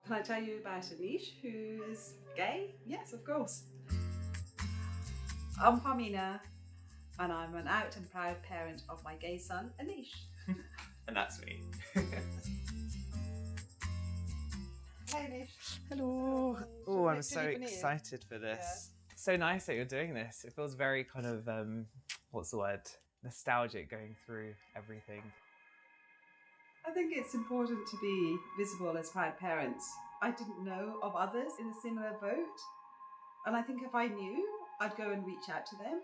Can I tell you about Anish, who is gay? Yes, of course. I'm Parmina, and I'm an out and proud parent of my gay son, Anish. And that's me. Hey, Anish. Hello. Oh, I'm so Philippe and Ian. excited for this. It's so nice that you're doing this. It feels very kind of, what's the word? Nostalgic going through everything. I think it's important to be visible as proud parents. I didn't know of others in a similar boat, and I think if I knew, I'd go and reach out to them.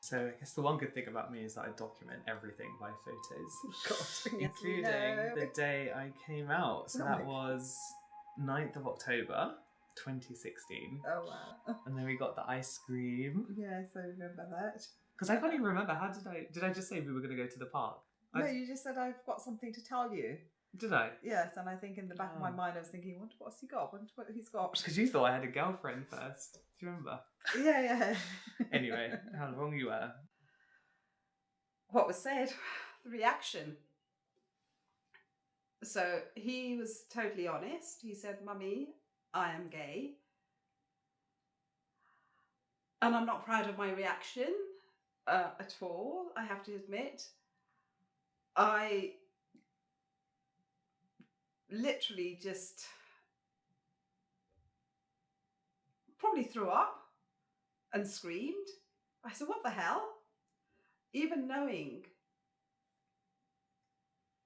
So I guess the one good thing about me is that I document everything by photos. God, yes, we including know. the day I came out. So Oh that my was 9th of October 2016. Oh wow. And then we got the ice cream. Yes, I remember that. Because I can't even remember, how did I just say we were going to go to the park? No, you just said I've got something to tell you. Did I? Yes, and I think in the back of my mind I was thinking, what's he got? What's he's got? Because you thought I had a girlfriend first. Do you remember? Yeah. Anyway, how wrong you were. What was said? The reaction. So he was totally honest. He said, "Mummy, I am gay." And I'm not proud of my reaction at all, I have to admit. I literally just probably threw up and screamed. I said, "What the hell?" Even knowing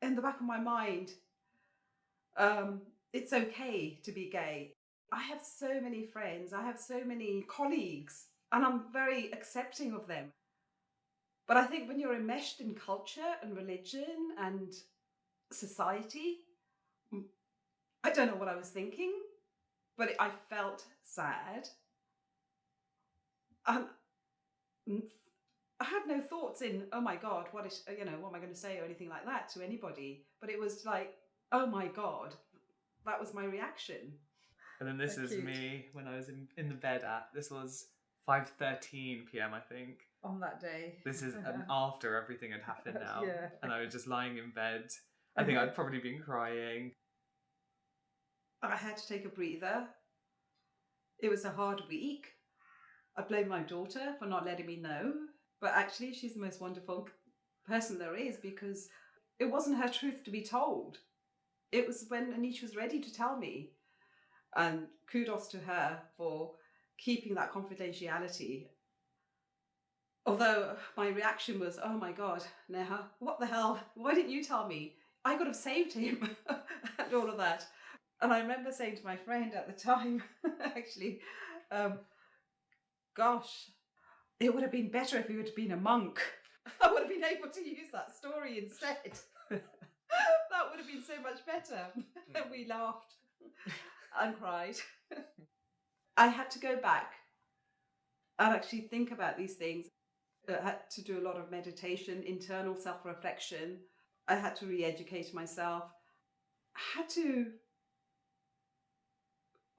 in the back of my mind, it's okay to be gay. I have so many friends, I have so many colleagues, and I'm very accepting of them. But I think when you're enmeshed in culture and religion and society, I don't know what I was thinking, but I felt sad. And I had no thoughts in, oh my God, what am I going to say or anything like that to anybody? But it was like, oh my God, that was my reaction. And then this is me when I was in the bed this was 5:13 p.m. I think. On that day. This is after everything had happened now. Yeah. And I was just lying in bed. I think I'd probably been crying. I had to take a breather. It was a hard week. I blame my daughter for not letting me know. But actually, she's the most wonderful person there is, because it wasn't her truth to be told. It was when Anish was ready to tell me. And kudos to her for keeping that confidentiality. Although my reaction was, oh my God, Neha, what the hell? Why didn't you tell me? I could have saved him and all of that. And I remember saying to my friend at the time, actually, gosh, it would have been better if he had been a monk. I would have been able to use that story instead. That would have been so much better. And we laughed and cried. I had to go back and actually think about these things. I had to do a lot of meditation, internal self-reflection. I had to re-educate myself. I had to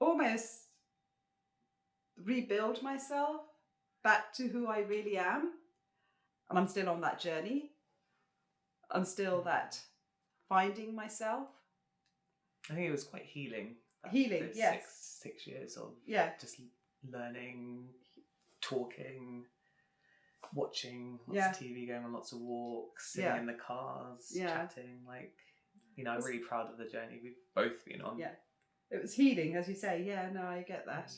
almost rebuild myself back to who I really am. And I'm still on that journey. I'm still that finding myself. I think it was quite healing. Healing, yes. 6 years of just learning, talking, watching lots of TV, going on lots of walks, sitting in the cars, chatting. I'm really proud of the journey we've both been on. Yeah, it was healing, as you say. Yeah, no, I get that.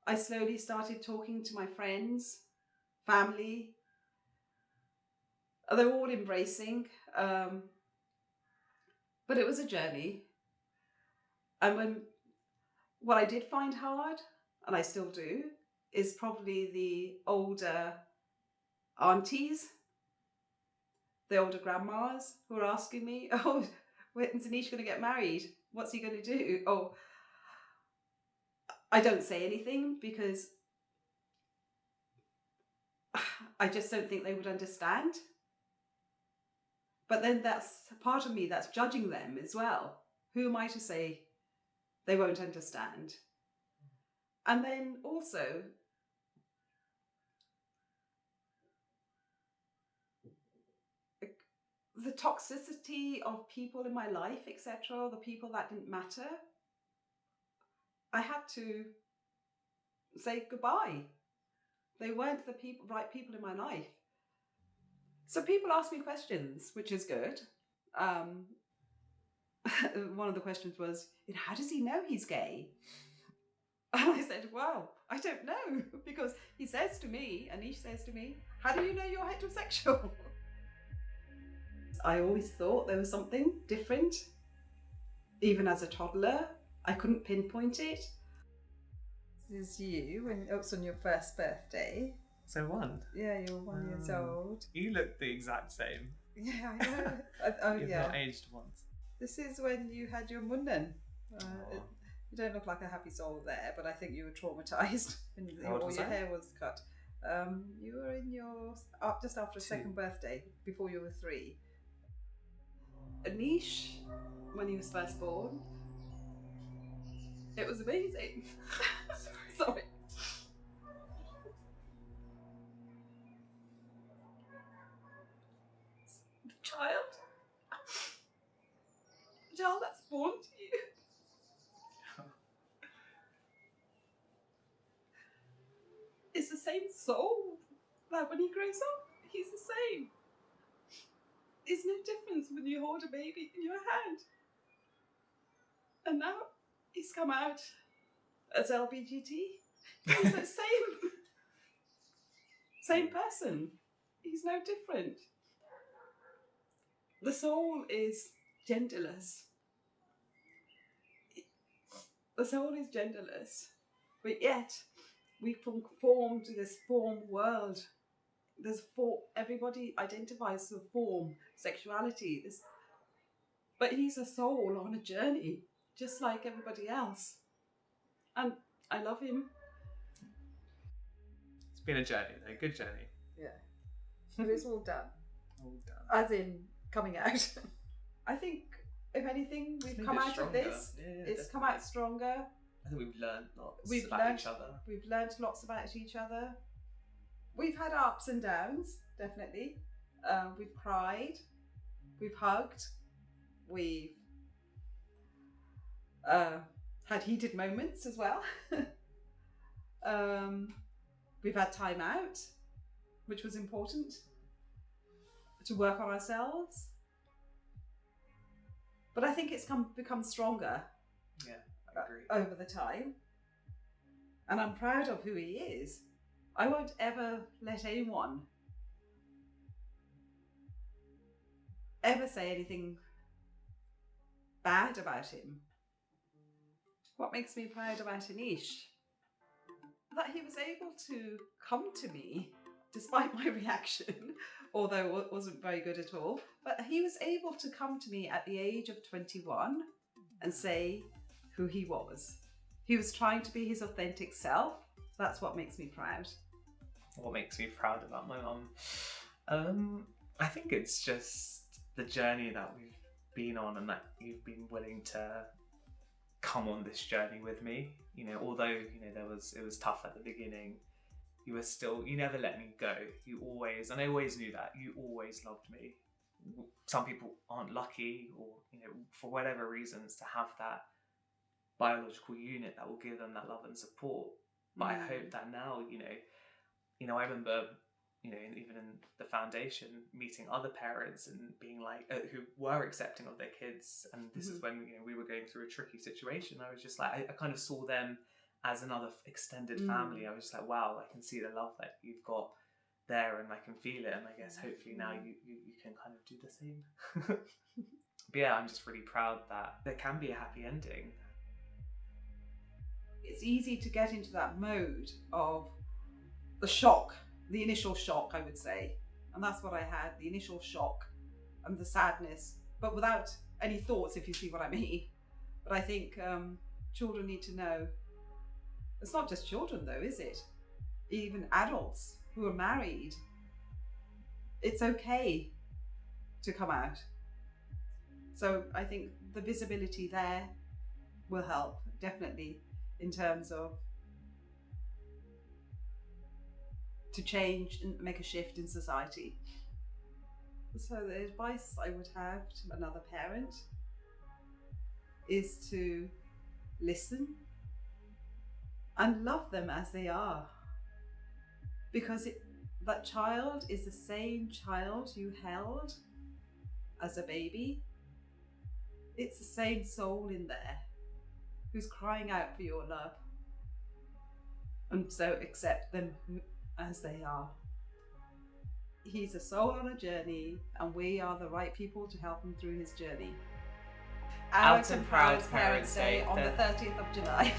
I slowly started talking to my friends, family. They were all embracing, but it was a journey. And what I did find hard, and I still do, is probably the older aunties, the older grandmas who are asking me, "Oh, when's Anish going to get married? What's he going to do?" Oh, I don't say anything because I just don't think they would understand. But then that's part of me that's judging them as well. Who am I to say they won't understand? And then also, the toxicity of people in my life, etc., the people that didn't matter, I had to say goodbye. They weren't the right people in my life. So people ask me questions, which is good. One of the questions was, how does he know he's gay? And I said, well, I don't know, because he says to me, Anish says to me, how do you know you're heterosexual? I always thought there was something different. Even as a toddler, I couldn't pinpoint it. This is you when it was on your first birthday. So 1? Yeah, you were 1 years old. You look the exact same. Yeah, I know. You've not aged once. This is when you had your munnan. You don't look like a happy soul there, but I think you were traumatised when all your hair was cut. You were in your just after a 2nd birthday, before you were 3. Anish, when he was first born, it was amazing. Sorry. The child that's born to you. It's the same soul. Like when he grows up, he's the same. There's no difference when you hold a baby in your hand. And now he's come out as LGBT. He's the same person. He's no different. The soul is genderless. The soul is genderless. But yet, we conform to this form world. Everybody identifies with form, sexuality. But he's a soul on a journey, just like everybody else. And I love him. It's been a journey, though. Good journey. Yeah. But it's all done. All done. As in coming out. I think, if anything, we've come out of this. Yeah, it's come out stronger. I think we've learned lots about each other. We've learned lots about each other. We've had our ups and downs, definitely. We've cried. We've hugged. We've had heated moments as well. We've had time out, which was important, to work on ourselves. But I think it's become stronger. Yeah, I agree. Over the time. And I'm proud of who he is. I won't ever let anyone ever say anything bad about him. What makes me proud about Anish? That he was able to come to me, despite my reaction, although it wasn't very good at all, but he was able to come to me at the age of 21 and say who he was. He was trying to be his authentic self. That's what makes me proud. What makes me proud about my mum? I think it's just the journey that we've been on, and that you've been willing to come on this journey with me. You know, although it was tough at the beginning, you never let me go. And I always knew that you always loved me. Some people aren't lucky, or for whatever reasons, to have that biological unit that will give them that love and support. But I hope that now, I remember, even in the foundation, meeting other parents and being like, who were accepting of their kids. And this is when, we were going through a tricky situation. I was just like, I kind of saw them as another extended family. I was just like, wow, I can see the love that you've got there, and I can feel it. And I guess hopefully now you can kind of do the same. But yeah, I'm just really proud that there can be a happy ending. It's easy to get into that mode of the shock, the initial shock, I would say. And that's what I had, the initial shock and the sadness, but without any thoughts, if you see what I mean. But I think children need to know, it's not just children though, is it? Even adults who are married, it's okay to come out. So I think the visibility there will help, definitely, in terms of to change and make a shift in society. So the advice I would have to another parent is to listen and love them as they are, because that child is the same child you held as a baby. It's the same soul in there who's crying out for your love. And so accept them as they are. He's a soul on a journey, and we are the right people to help him through his journey. Out and proud Parents' Day on the 30th of July.